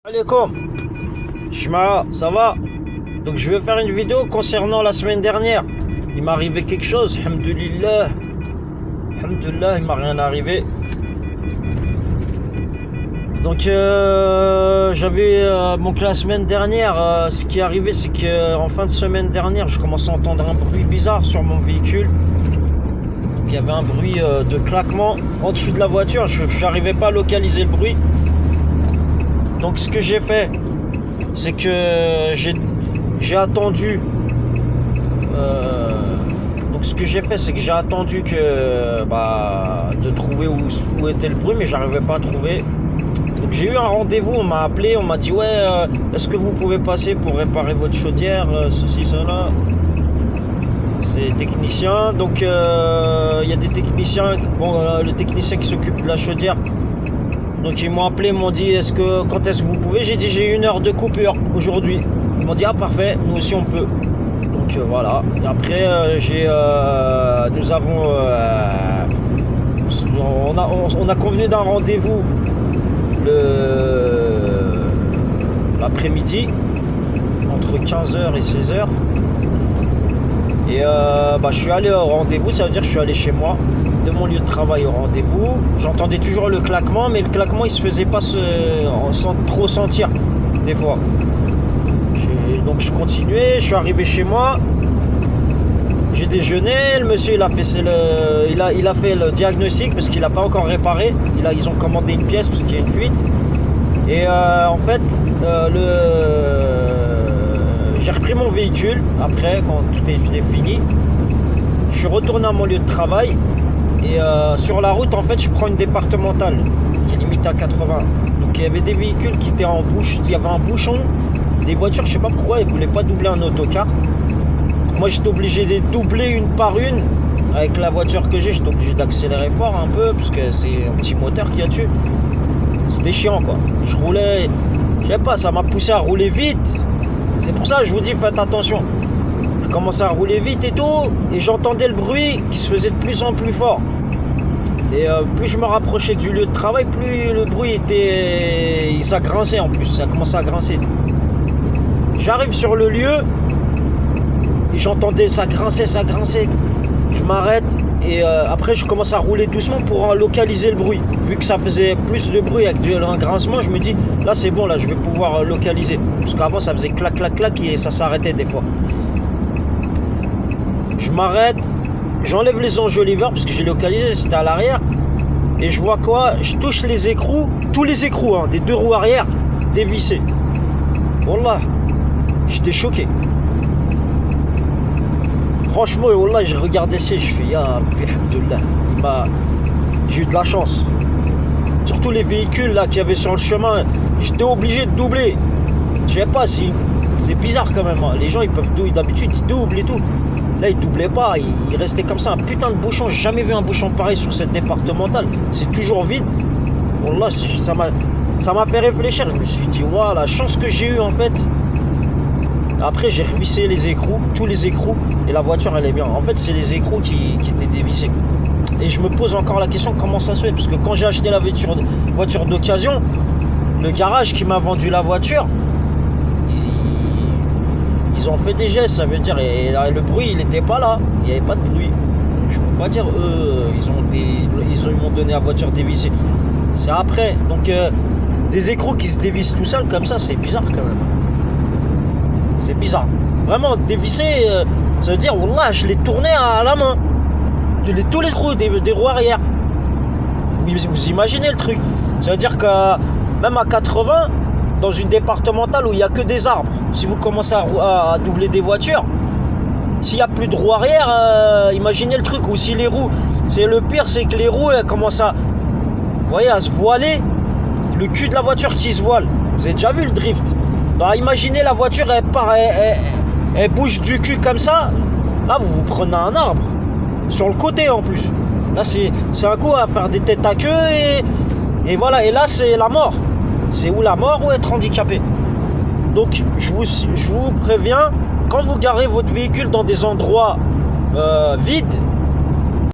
Alaikum, Shma, ça va? Donc je vais faire une vidéo concernant la semaine dernière. Il m'est arrivé quelque chose, alhamdoulilah. Alhamdoulilah, il m'a rien arrivé. Donc donc la semaine dernière, ce qui est arrivé, c'est qu'en fin de semaine dernière, je commençais à entendre un bruit bizarre sur mon véhicule. Donc il y avait un bruit de claquement en dessous de la voiture. Je n'arrivais pas à localiser le bruit. Donc ce que j'ai fait, c'est que j'ai attendu. Donc ce que j'ai fait, c'est que j'ai attendu de trouver où était le bruit, mais j'arrivais pas à trouver. Donc j'ai eu un rendez-vous, on m'a appelé, on m'a dit ouais, est-ce que vous pouvez passer pour réparer votre chaudière, ceci, cela. C'est technicien, donc il y a des techniciens. Bon, le technicien qui s'occupe de la chaudière. Donc ils m'ont appelé, ils m'ont dit quand est-ce que vous pouvez. J'ai dit j'ai 1 heure de coupure aujourd'hui. Ils m'ont dit ah parfait, nous aussi on peut. Donc voilà. Et après on a convenu d'un rendez-vous l'après-midi entre 15h et 16h. Et je suis allé au rendez-vous, ça veut dire que je suis allé chez moi, de mon lieu de travail au rendez-vous. J'entendais toujours le claquement, mais le claquement il se faisait pas sans trop sentir des fois. Donc je continuais, je suis arrivé chez moi, j'ai déjeuné, le monsieur il a fait le diagnostic parce qu'il n'a pas encore réparé. Ils ont commandé une pièce parce qu'il y a une fuite. Et en fait, j'ai repris mon véhicule après, quand tout est fini. Je suis retourné à mon lieu de travail. Et sur la route, en fait, je prends une départementale qui est limite à 80. Donc il y avait des véhicules qui étaient en bouche. Il y avait un bouchon. Des voitures, je sais pas pourquoi, ils voulaient pas doubler un autocar. Moi, j'étais obligé de doubler une par une. Avec la voiture que j'étais obligé d'accélérer fort un peu parce que c'est un petit moteur qu'il y a dessus. C'était chiant quoi. Je roulais, je sais pas, ça m'a poussé à rouler vite. C'est pour ça que je vous dis faites attention. Je commençais à rouler vite et tout, et j'entendais le bruit qui se faisait de plus en plus fort. Et plus je me rapprochais du lieu de travail, plus le bruit ça grinçait en plus, ça commençait à grincer. J'arrive sur le lieu, et j'entendais ça grinçait. Je m'arrête, et après je commence à rouler doucement pour localiser le bruit. Vu que ça faisait plus de bruit avec un grincement, je me dis, là c'est bon, là je vais pouvoir localiser. Parce qu'avant ça faisait clac, et ça s'arrêtait des fois. Je m'arrête, j'enlève les enjoliveurs parce que j'ai localisé, c'était à l'arrière. Et je vois quoi? Je touche les écrous, tous les écrous des 2 roues arrière dévissés. Wallah, j'étais choqué. Franchement, wallah, j'ai regardé ça, je fais ya Rabbi, alhamdoulilah. J'ai eu de la chance. Surtout les véhicules là qu'il y avait sur le chemin, j'étais obligé de doubler. Je sais pas si c'est bizarre quand même. Les gens ils peuvent d'habitude ils doublent et tout. Là, il doublait pas, il restait comme ça, un putain de bouchon. J'ai jamais vu un bouchon pareil sur cette départementale. C'est toujours vide. Wallah, ça m'a fait réfléchir. Je me suis dit, waouh, la chance que j'ai eue en fait. Après, j'ai revissé les écrous, tous les écrous, et la voiture, elle est bien. En fait, c'est les écrous qui étaient dévissés. Et je me pose encore la question, comment ça se fait? Parce que quand j'ai acheté la voiture d'occasion, le garage qui m'a vendu la voiture, ils ont fait des gestes, ça veut dire, et le bruit il n'était pas là, il n'y avait pas de bruit. Je peux pas dire ils m'ont donné la voiture dévissée. C'est après, donc des écrous qui se dévissent tout seuls comme ça, c'est bizarre quand même. C'est bizarre. Vraiment dévisser, ça veut dire, wallah, je l'ai tourné à la main. Tous les trous des roues arrière. Vous imaginez le truc? Ça veut dire que même à 80, dans une départementale où il n'y a que des arbres, si vous commencez à doubler des voitures, s'il n'y a plus de roues arrière, imaginez le truc. Ou si les roues, le pire c'est que les roues elles commencent à se voiler, le cul de la voiture qui se voile. Vous avez déjà vu le drift? Imaginez la voiture elle bouge du cul comme ça. Là vous prenez un arbre sur le côté en plus. Là c'est un coup à faire des têtes à queue et voilà. Et là c'est la mort. C'est ou la mort ou être handicapé. Donc je vous préviens, quand vous garez votre véhicule dans des endroits vides,